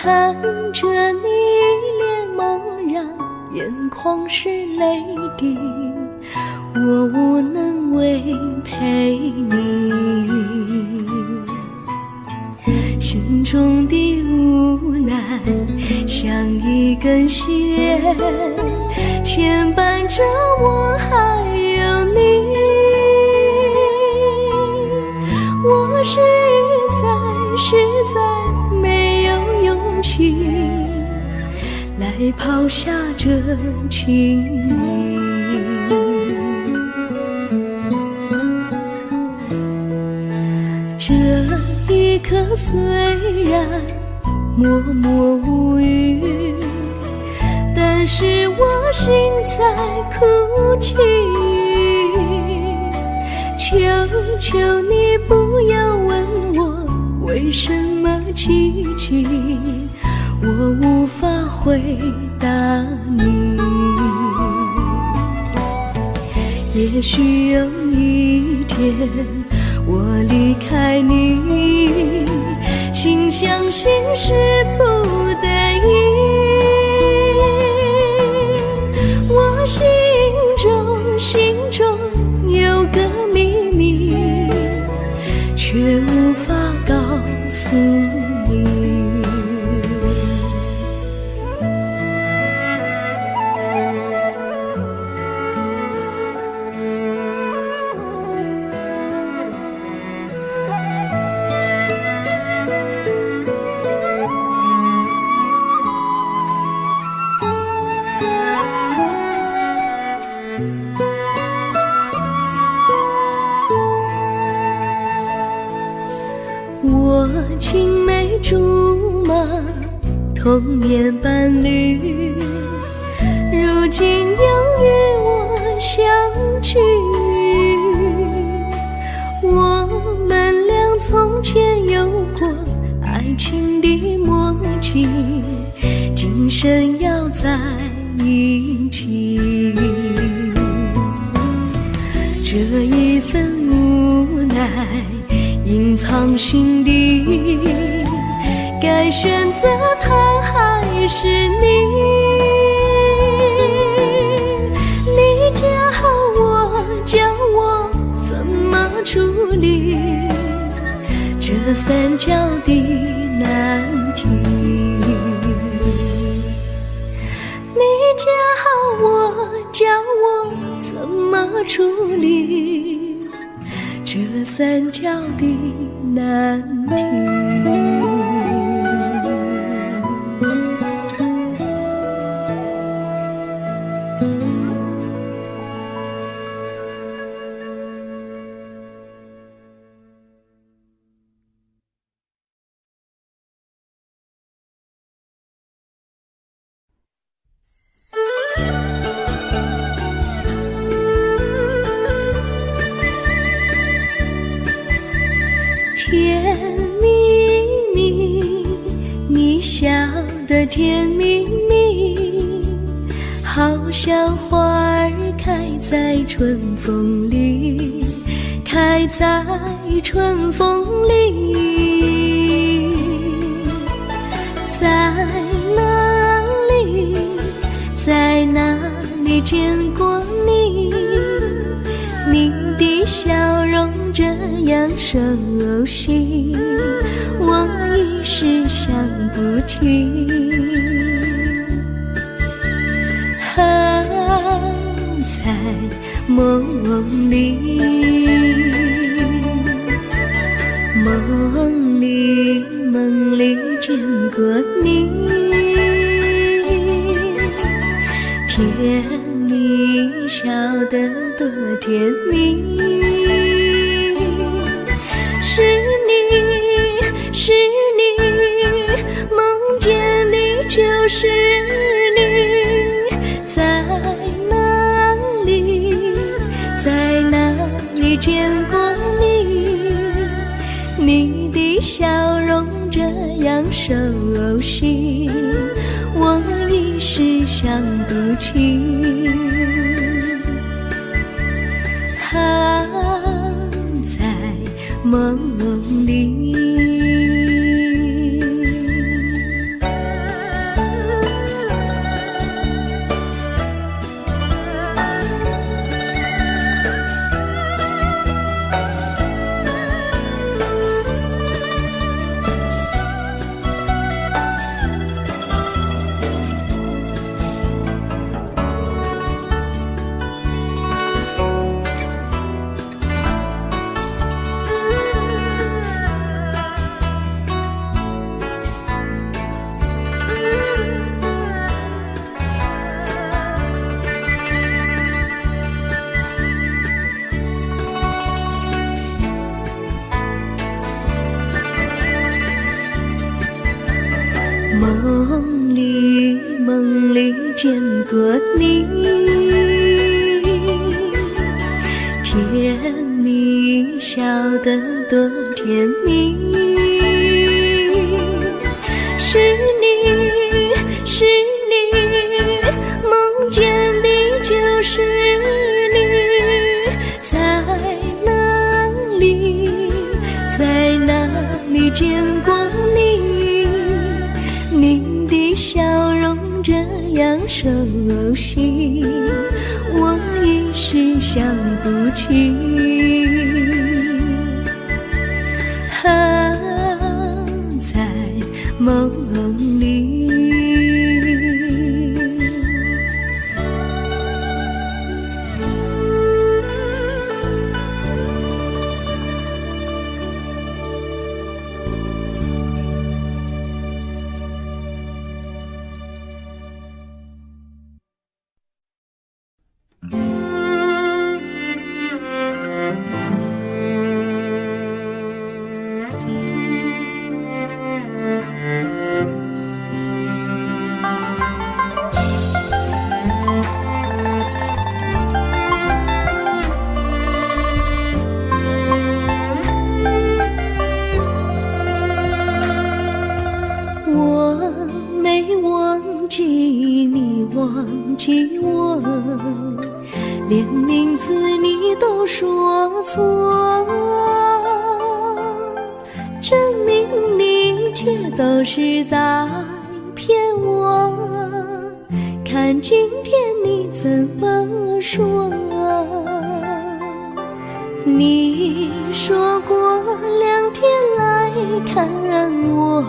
看着你脸茫然，眼眶是泪滴，我无能为陪你。心中的无奈像一根线，牵绊着我还有你。我实在没有勇气来抛下这情谊。这一刻虽然默默无语，但是我心在哭泣。求求你不要问我为什么奇迹，我无法回答你。也许有一天我离开你，心相信是不得已。我心中有个秘密，却无法告诉你。我青梅竹马，童年伴侣，如今又与我相聚。我们俩从前有过爱情的默契，今生要在一起。这一份无奈隐藏心底，该选择他还是你？你教我怎么处理这三角的难题？你教我怎么处理这三角的难题？甜蜜蜜，你笑得甜蜜蜜，好像花儿开在春风里，开在春风里。在哪里，在哪里见过你？你的笑容这样熟悉，我一时想不起。在梦里，梦里见过你，甜蜜笑得多甜蜜。是你，梦见你就是你，在哪里见过你？你的笑容这样熟悉，我一时想不起。在梦里。梦里见过你，甜蜜笑得多甜蜜。是你，是你，梦见的就是你，在哪里，在哪里见过你？你的笑容这样熟悉，我一时想不起。在梦里，忘记我，连名字你都说错，证明你一切都是在骗我。看今天你怎么说？你说过2天来看我，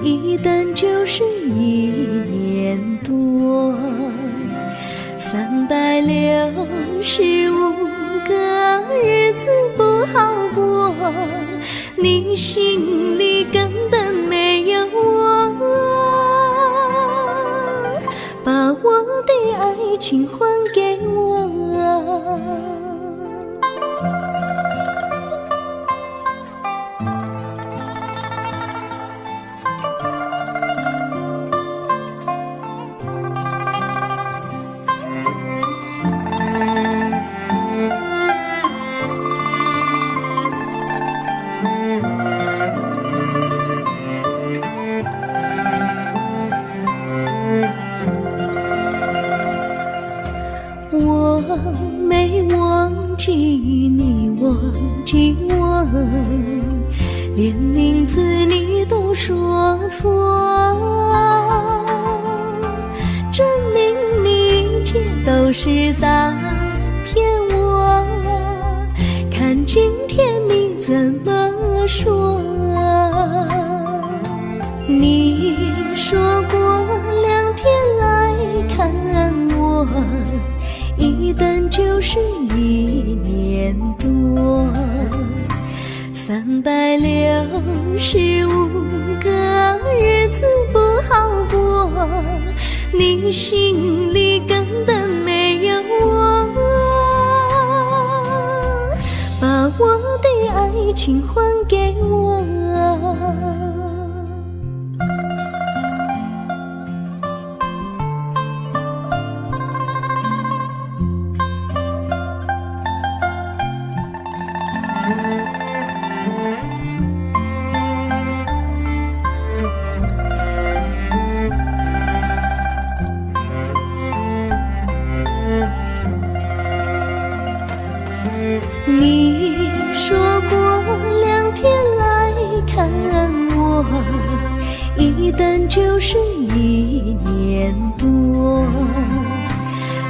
一等就是1年多，365个日子不好过，你心里根本没有我，把我的爱情还给我。我没忘记你，忘记我，连名字你都说错，证明你一切都是在骗我。看今天你怎么说？你说过2天来看我，一等就是1年多，365个日子不好过，你心里根本没有我，把我的爱情还给我。你说过2天来看我，一等就是1年多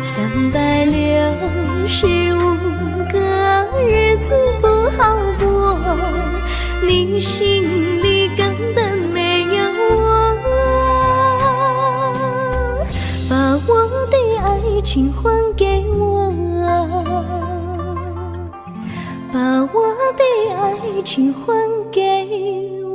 ，365个日子不好过，你心里根本没有我，把我的爱情还给我，把我的爱情还给我。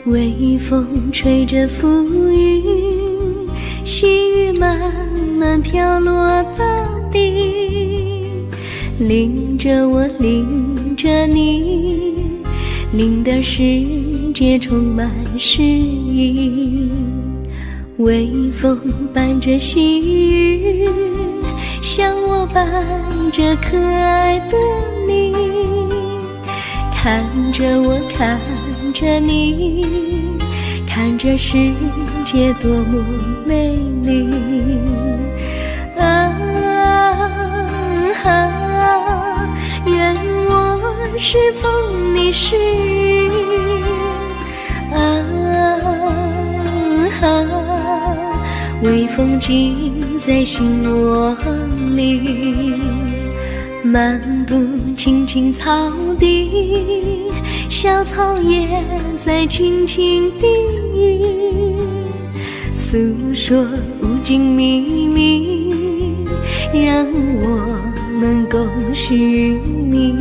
微风吹着浮云，细雨慢慢飘落大地，淋着我，淋着你，淋的世界充满诗意。微风伴着细雨，像我伴着可爱的你，看着我，看着你，看这世界多么美丽。愿我是风，你是雨。微风尽在心窝里，漫步青青草地，小草也在轻轻低语，诉说无尽秘密，让我们共许你。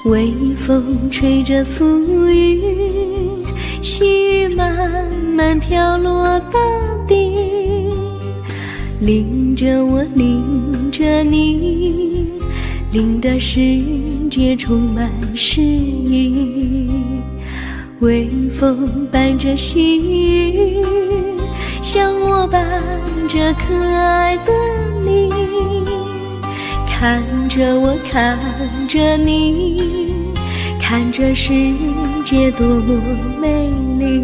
微风吹着浮云，细雨慢慢飘落大地，淋着我，淋着你，淋的世界充满诗意。微风伴着细雨，像我伴着可爱的你，看着我，看着你，看这世界多么美丽。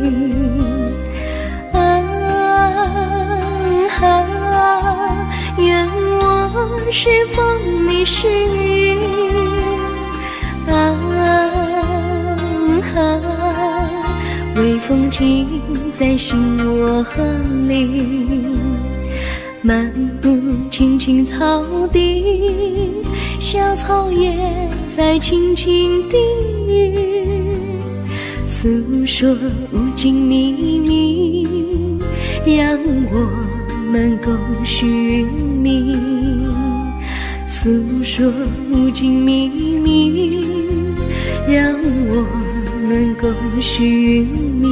愿我是风，你是雨。微风尽在心窝里，漫步青青草地，小草也在轻轻低语，诉说无尽秘密，让我们共许你。诉说无尽秘密，让我们共许你。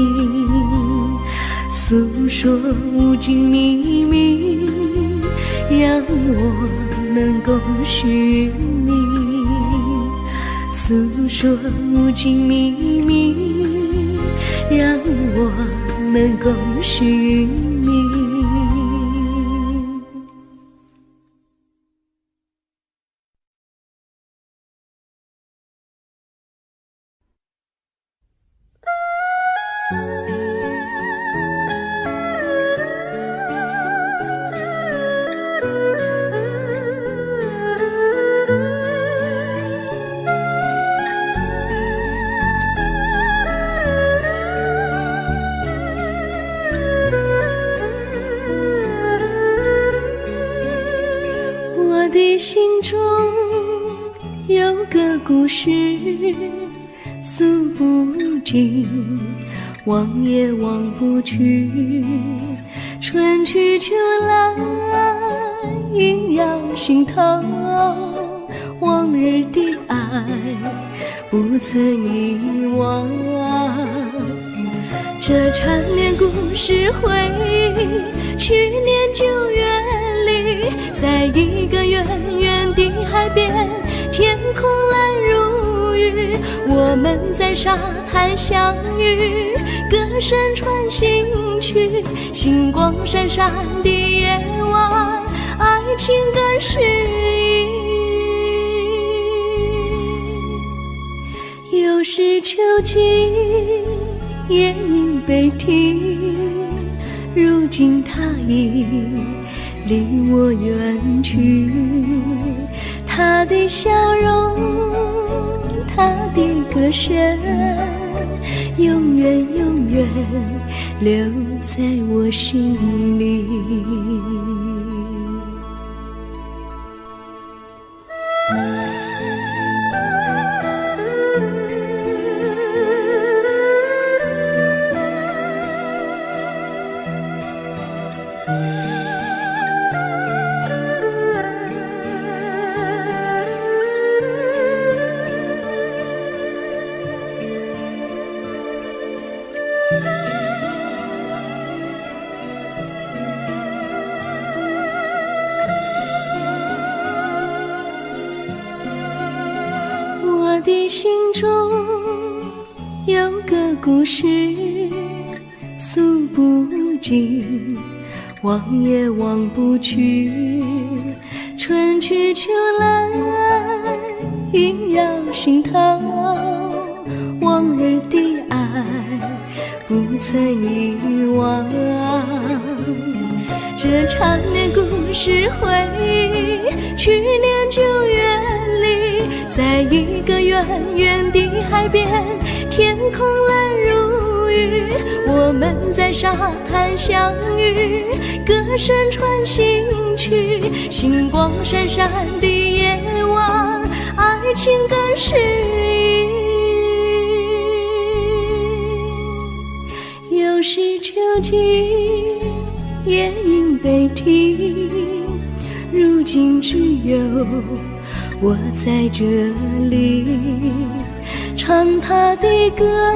诉说无尽秘密，让我们共许你。诉说无尽秘密，让我们共许你。我的心中有个故事，诉不尽，忘也忘不去。春去秋来，萦绕心头，往日的爱不曾遗忘。这缠绵故事回忆，去年9月里，在一个远远的海边，天空蓝如玉，我们在沙滩相遇，歌声传心曲，星光闪闪的夜晚，爱情更诗意。又是秋季，夜莺悲啼，如今他已离我远去，他的笑容，他的歌声，永远永远留在我心里。的心中有个故事，诉不尽，忘也忘不去。春去秋来，萦绕心头，往日的爱不曾遗忘。这缠绵故事回忆，去年9月里，在一个远远的海边，天空蓝如玉，我们在沙滩相遇，歌声传心曲，星光闪闪的夜晚，爱情更诗意。又是秋季，夜莺北啼，如今只有我在这里，唱他的歌，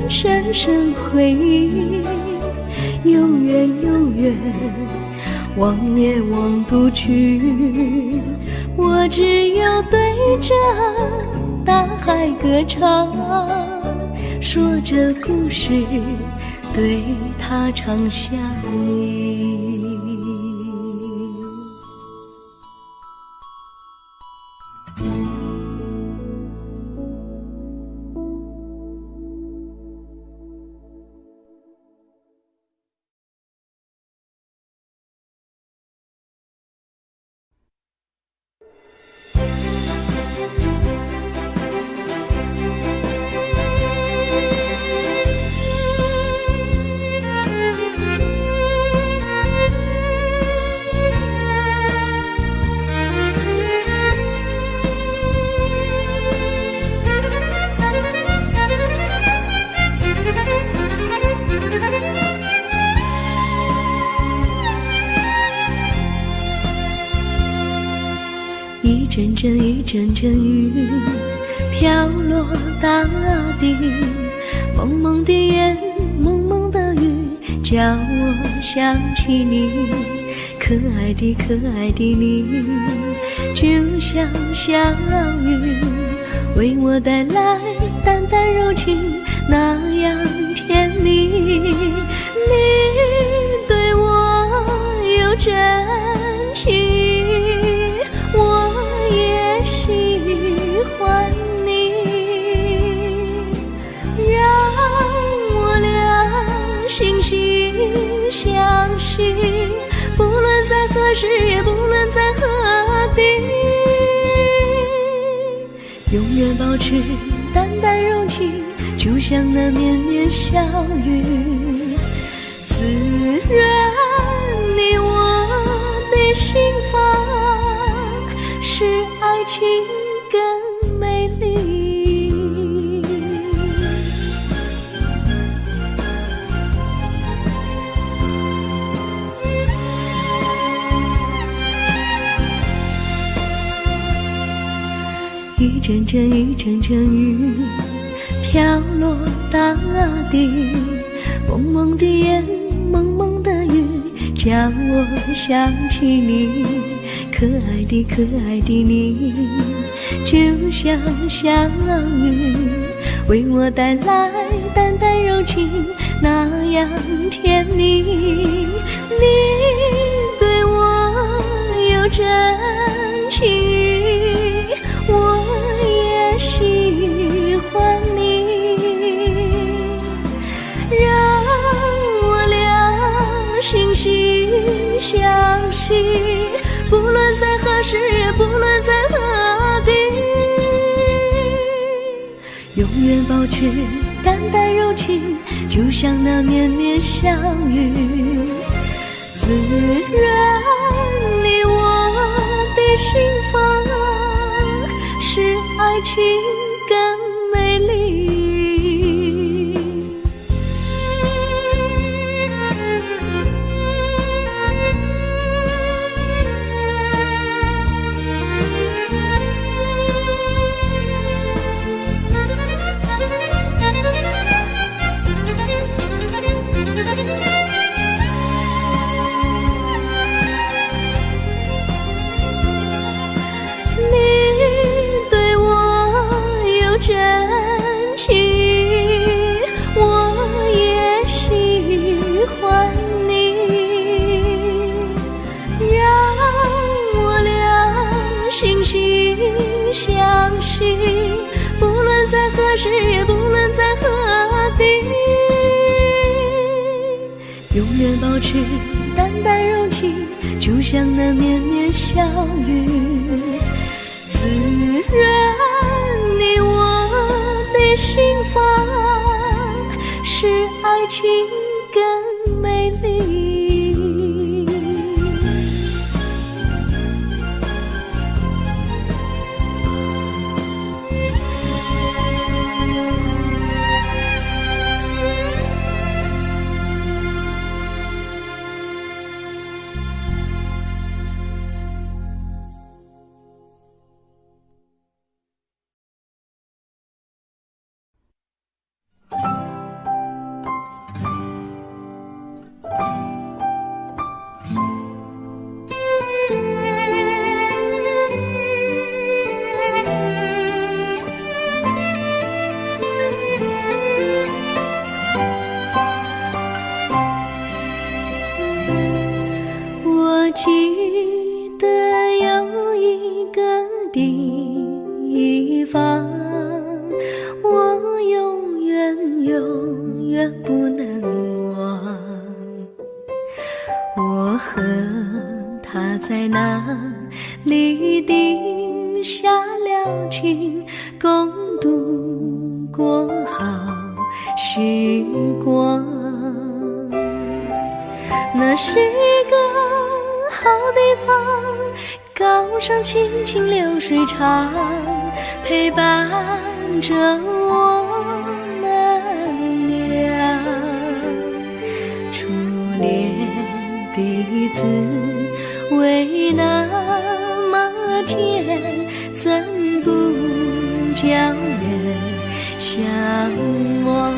深深回忆，永远永远忘也忘不去。我只有对着大海歌唱，说着故事，对他唱想你。一阵阵一阵阵雨飘落大地，蒙蒙的烟，蒙蒙的雨，叫我想起你。可爱的可爱的你，就像小雨，为我带来淡淡柔情，那样甜蜜。你对我有真情，我也喜欢你，让我俩惺惺相惜，不论在何时，也不论在何地，永远保持淡淡柔情，就像那绵绵小雨，滋润你我的心房，使爱情更美丽。一阵阵一阵阵雨飘落大地，蒙蒙的烟，蒙蒙的雨，叫我想起你。可爱的可爱的你，就像小雨，为我带来淡淡柔情，那样甜蜜。你对我有真情，我也喜欢你，让我俩惺惺相惜，不论在何时，也不论在何地，永远保持淡淡柔情，就像那绵绵小雨，滋润你我的心房，使爱情更美丽。你对我惺惺相惜，不论在何时，也不论在何地，永远保持淡淡柔情，就像那绵绵小雨，滋润你我的心房，使爱情更美丽。我记得有一个地方，我永远不能忘。我和他在那里定下了情，共度过好时光。那是一个好地方，高山青青流水长，陪伴着我们俩。初恋的滋味那么甜，怎不叫人向往？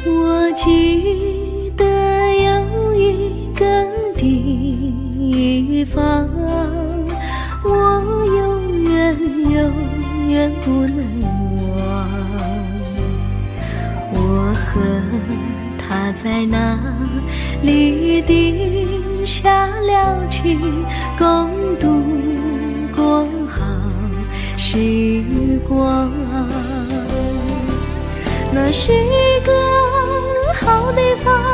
我记得有一个地方，我永远不能忘。我和他在那里定下了情，共度过好时光。那是一个好地方，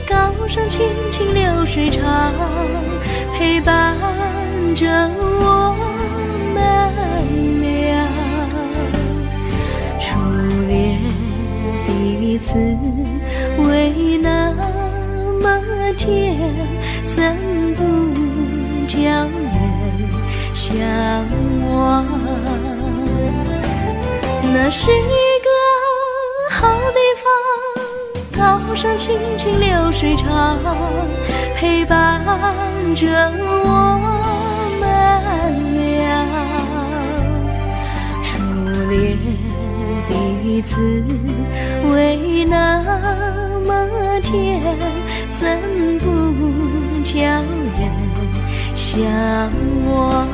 高山青青流水长，陪伴着我们俩。初恋的滋味那么甜，怎不叫人向往？那是一个好地方，高山青青流水长，陪伴着我们俩。初恋的滋味那么甜，怎不叫人向往？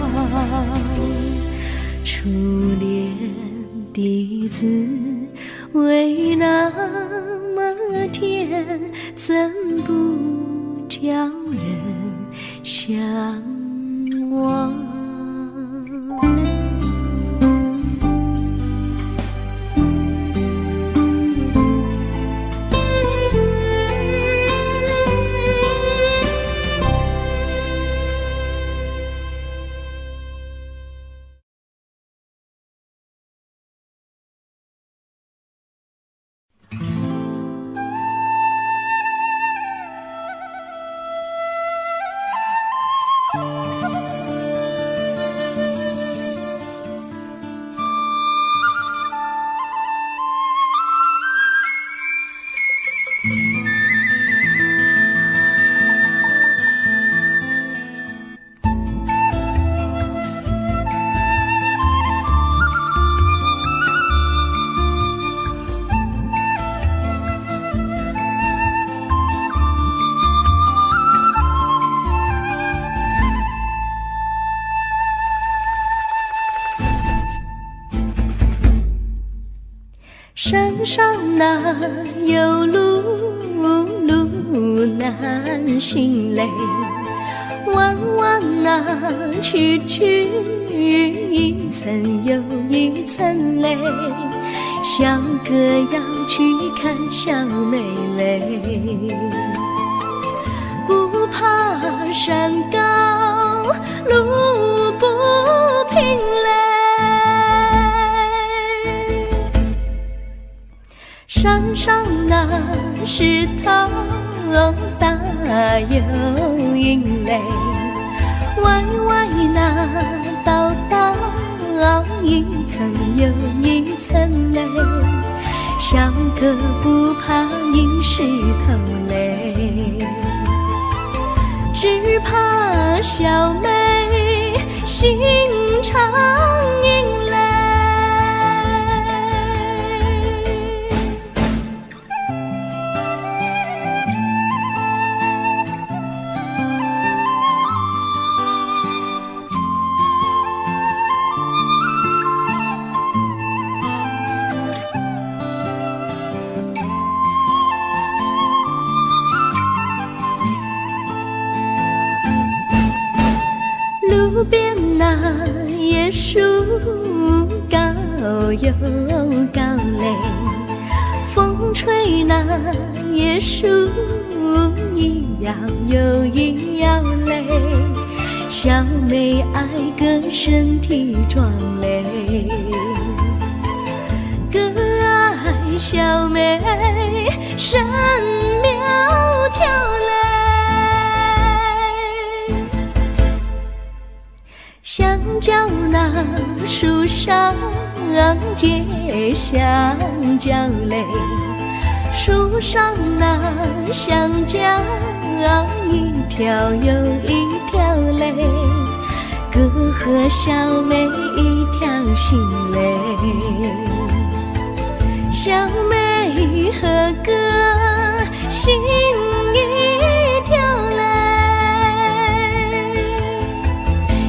初恋的滋味那么甜，怎不叫人向往？山上哪有路，路难行嘞，弯弯哪曲曲，一层又一层嘞，小哥要去看小妹嘞，不怕山高路不平嘞，山上那石头大又硬嘞，歪歪那道道一层又一层嘞，小哥不怕硬石头嘞，只怕小妹心肠硬嘞。路边那椰树高又高嘞，风吹那椰树一摇又一摇嘞，小妹爱个身体壮嘞，哥爱小妹身苗条嘞，香蕉那树上结香蕉嘞，树上那香蕉一条又一条嘞，哥和小妹一条心嘞，小妹和哥心一条嘞，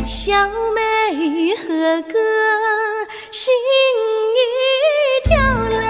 小妹和哥心一条嘞。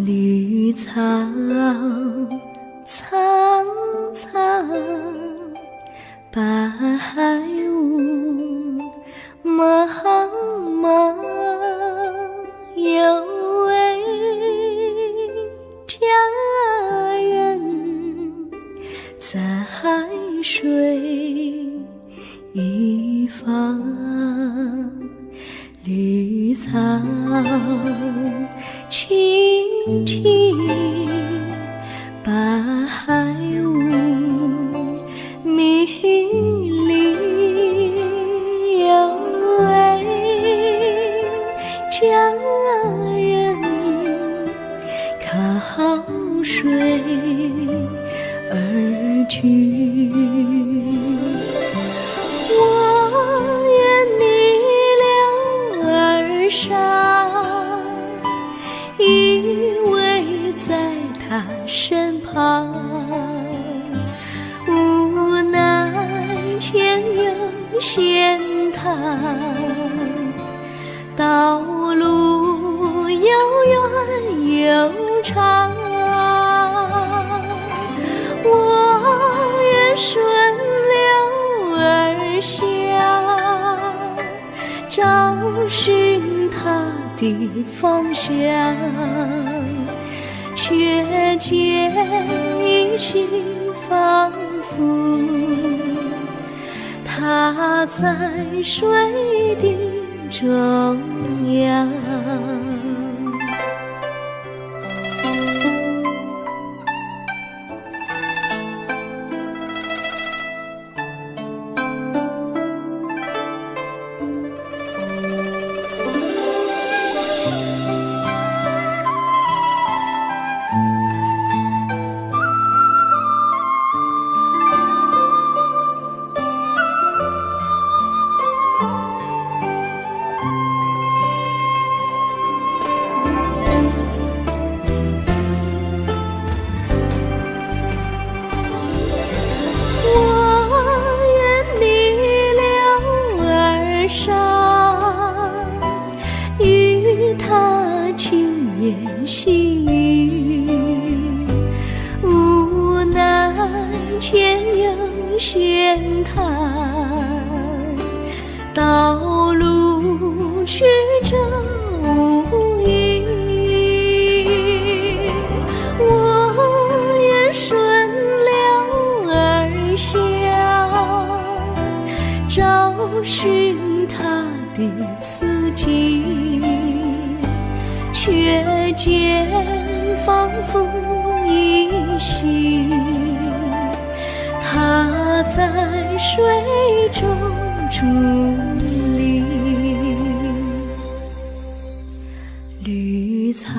绿草苍苍，白雾茫茫，有位佳人在水一方，绿草青青，白雾迷离，有位佳人靠水而居，我愿你留儿少，依偎在他身旁，无奈前有险滩，道路又远又长，我愿顺流而下，找寻的方向，却见一心仿佛它在水的中央。细雨无奈前有险滩，道路曲折无依，我愿顺流而下，找寻他的足迹，却见仿佛依稀，它在水中伫立。绿草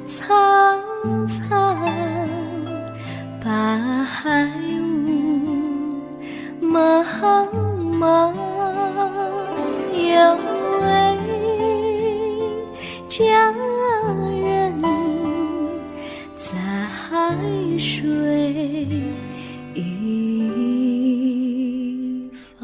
苍苍，白雾茫茫，有位佳人在海水一方。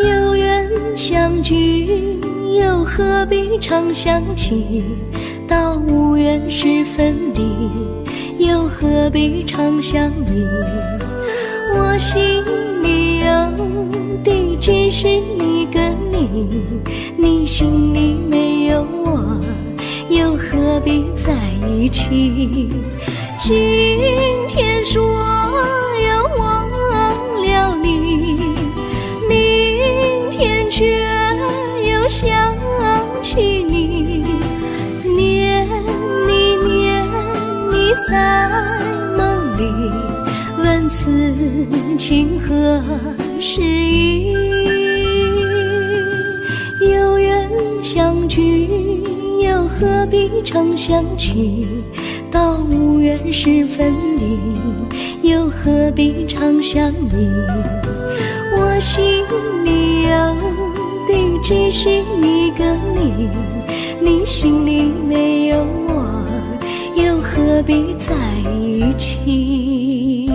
有缘相聚，又何必常想起？到无缘时分离，又何必常想你？我心里有的只是一个你，你心里没有我，又何必在一起？今天说要忘了你，明天却又想起你，念你在梦里，问此情何时已？有缘相聚，又何必常想起？到无缘时分离，又何必常想你？我心里有的只是一个你，你心里没有我，又何必在一起？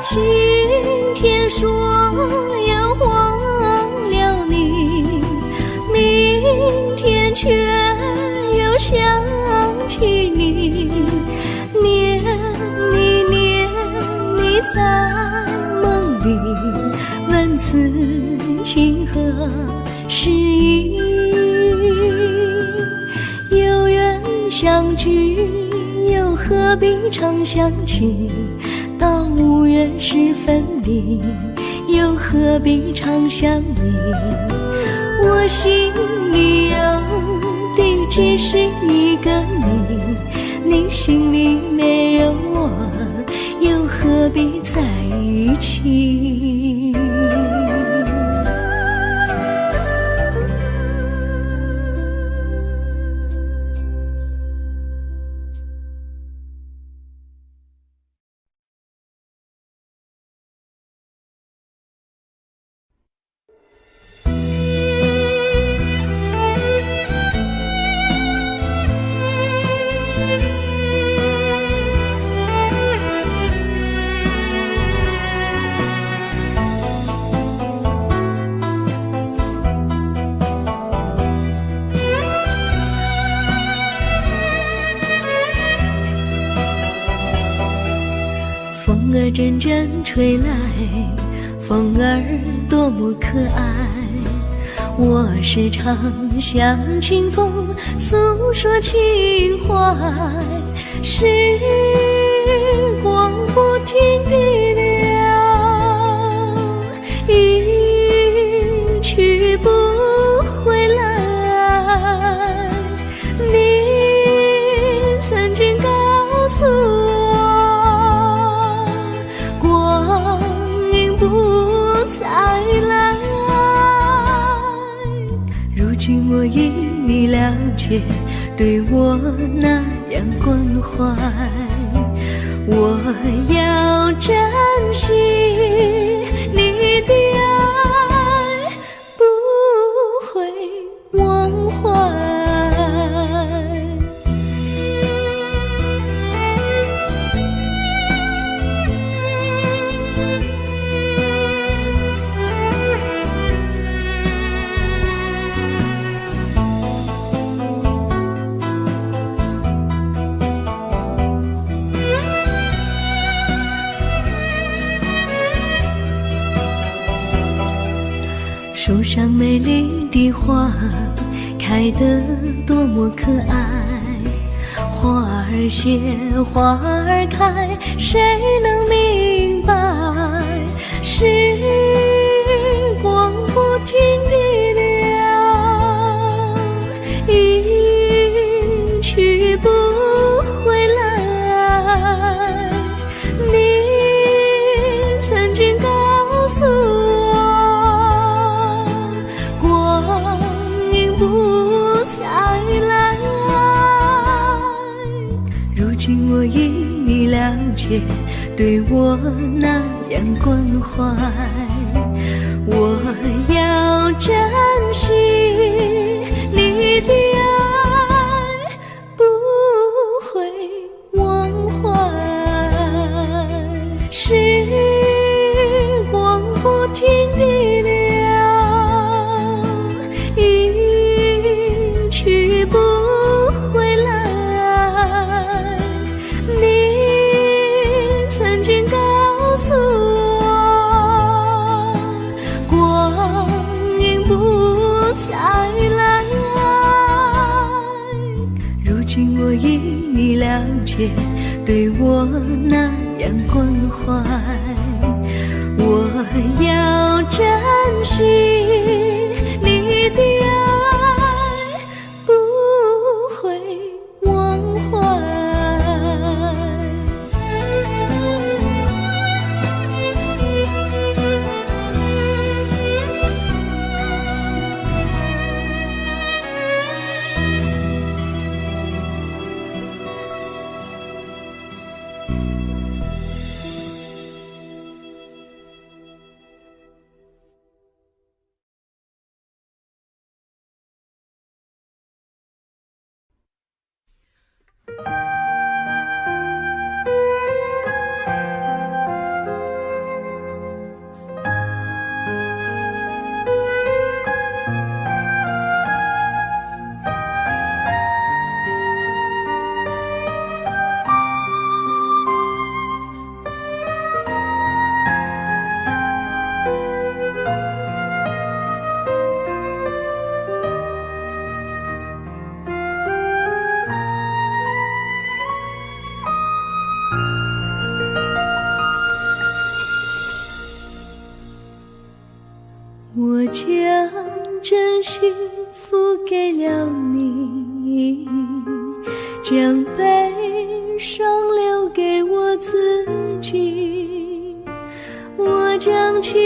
今天说要忘了你，明天却又想起你，念你在梦里，问此情何时已？有缘相聚，又何必常想起？到无缘时分离，又何必常想你？我心里有的只是一个你，你心里没有我，又何必风儿阵阵吹来，风儿多么可爱。我时常向清风诉说情怀，时光不停地流，一去不回来。你曾经告诉我，光阴不再来。如今我已了解，对我那样关怀，我要珍惜你的爱，不会忘怀。树上美丽的花开得多么可爱，花儿谢，花儿开，谁能明白？时光不停地流，一去不回来。你曾经告诉我，光阴不再来。如今我已了解，对我那样关怀，我要珍惜你的爱，不会忘怀。时光不停地流，一去不回来。你曾经告诉我，光阴不再来。如今我已了解，对我那样关怀，我要珍惜你的爱，不会忘怀。我将真心付给了你，将悲伤留给我自己。我将青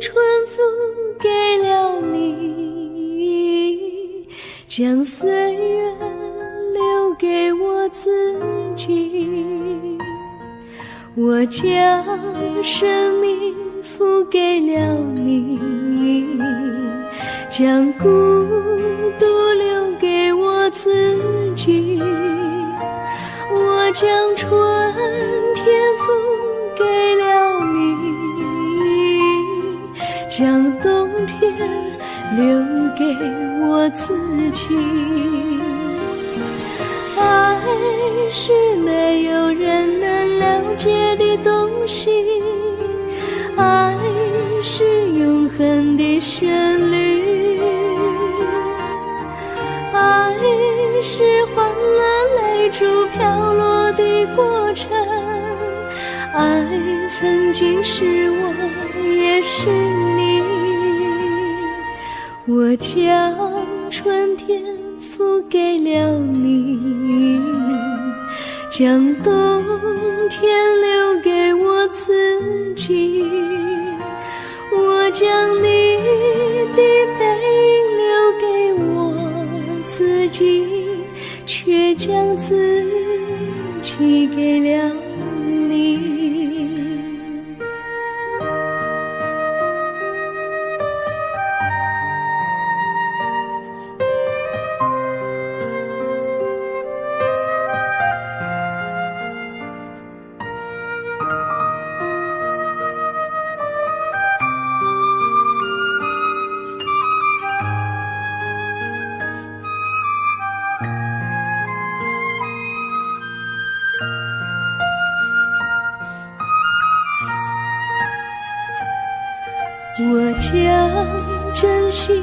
春付给了你，将岁月留给我自己。我将生命付给了你，将孤独留给我自己。将春天付给了你，将冬天留给我自己。爱是没有人能了解的东西，爱是永恒的旋律，爱是换了泪珠飘落的过程，爱曾经是我也是你。我将春天付给了你，将冬天留给我自己。我将你的背影留给我自己，却将自己给了你。我将真心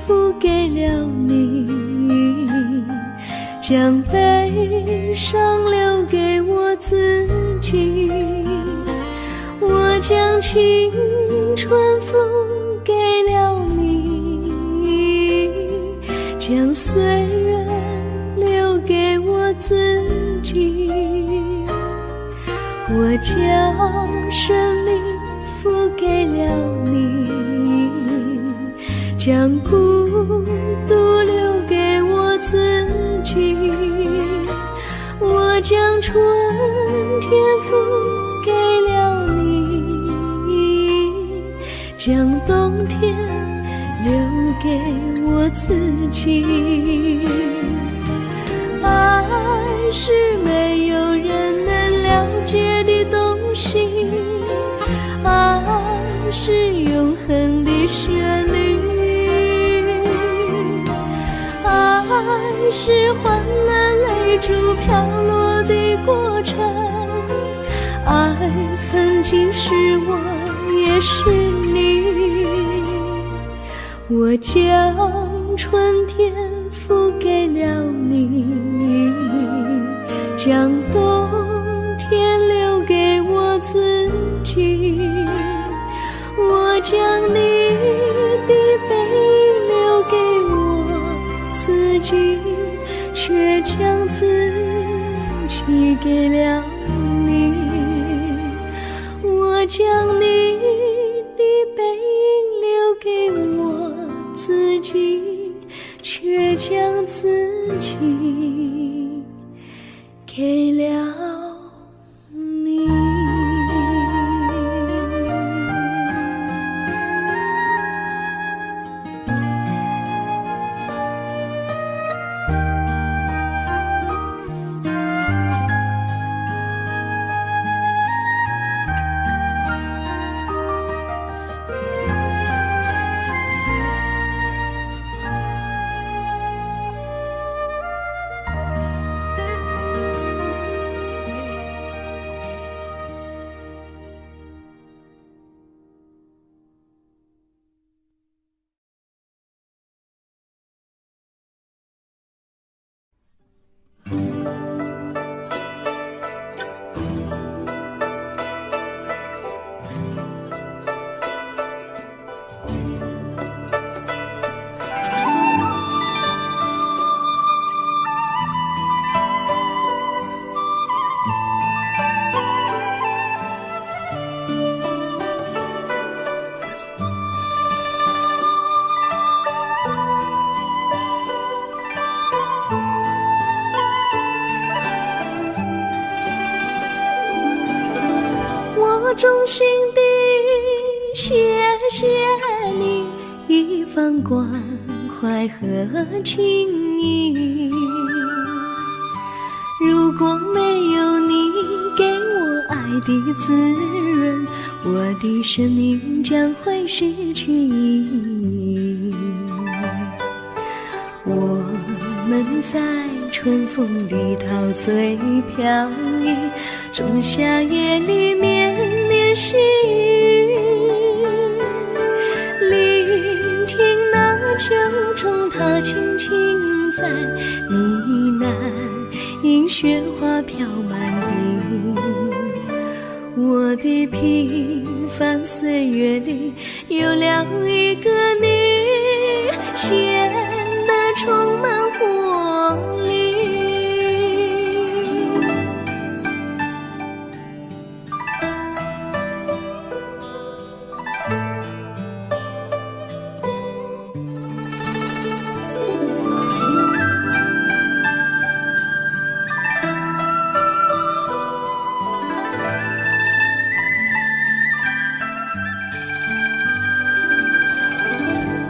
付给了你，将悲伤留给我自己。我将青春付给了你，将岁月留给我自己。我将生命付给了你，将孤独留给我自己。我将春天付给了你，将冬天留给我自己。爱是没有人能了解的东西，爱是永恒的旋律，爱是换了泪珠飘落的过程，爱曾经是我也是你。我将春天付给了你，将冬天留给我自己。我将你的背影留给我自己，却将自己给了你。我将你的背影留给我自己，却将自己给了你。衷心地谢谢你一番关怀和情谊，如果没有的滋润，我的生命将会失去意义。我们在春风里陶醉飘逸，仲夏夜里绵绵细雨，聆听那秋虫它轻轻在呢喃，迎雪花飘满地。我的平凡岁月里有了一个你，显得充满活力。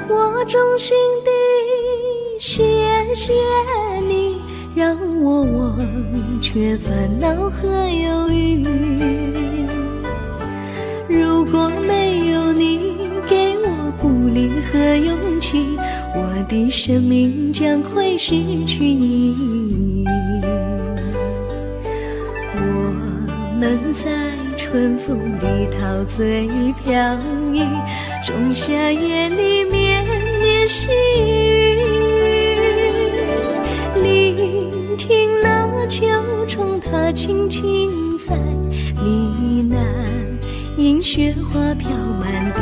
我衷心地谢谢你，让我忘却烦恼和忧郁。如果没有你给我鼓励和勇气，我的生命将会失去意义。我们在春风里陶醉飘逸，仲夏夜里绵绵细雨，聆听那秋虫它轻轻在呢喃，迎雪花飘满地。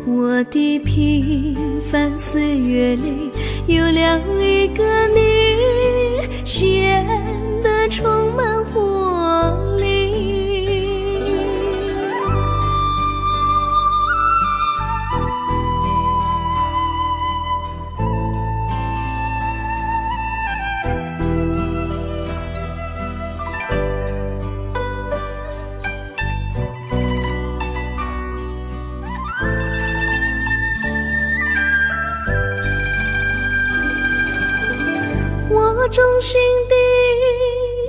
我的平凡岁月里有了一个你，显得充满活力。我衷心地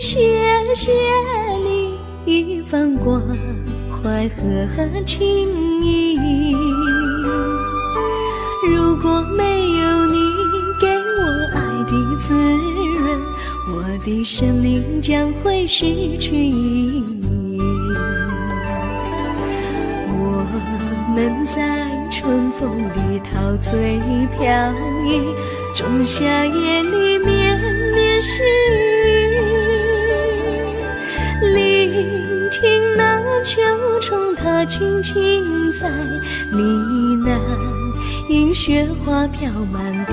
谢谢你一番关怀和情谊，如果没有你给我爱的滋润，我的生命将会失去意义。我们在春风里陶醉飘逸，仲夏夜里绵绵细雨，聆听那秋虫它轻轻在呢喃，迎雪花飘满地。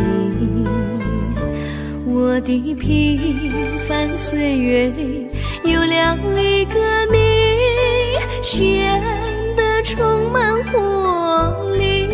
我的平凡岁月里有了一个你，显得充满活力。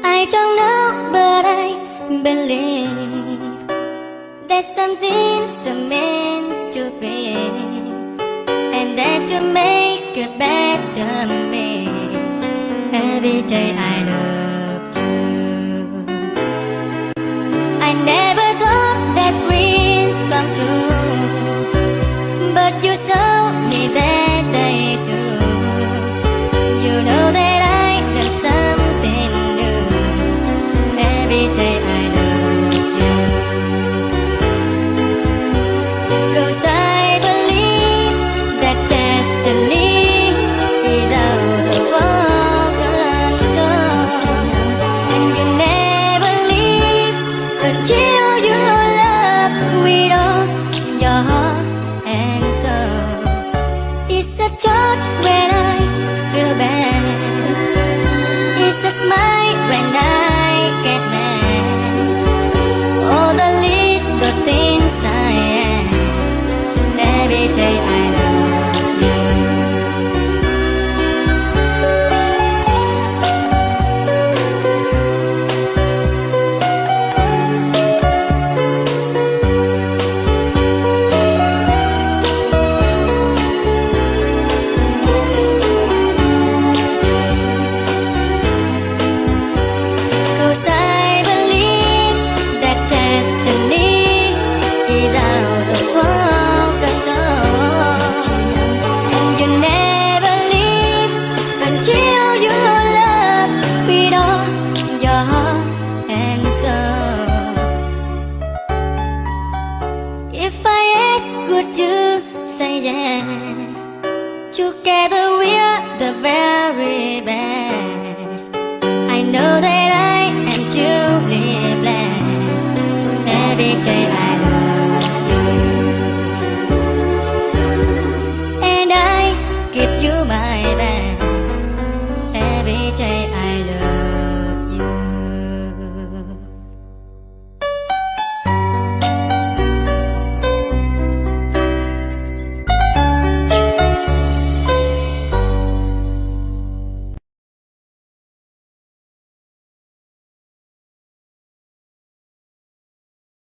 I don't know, but I believe that something's meant to be. and that you make it better me. Every day I love you. I never thought that dreams come true, but you told me that they do. You know that I learned something new. Every day I love you. 'Cause I believe that destiny is out of our control, and you never leave until you love with all your heart and soul. It's a touch when I feel bad. It's a smile when I get mad. All the little things I am. Every day I love you. Cause I believe that destiny is out of our control, and you never leave until you love with all your heart and soul. If I ask, would you say yes? Together we're the very best. I know that I am truly blessed. Every day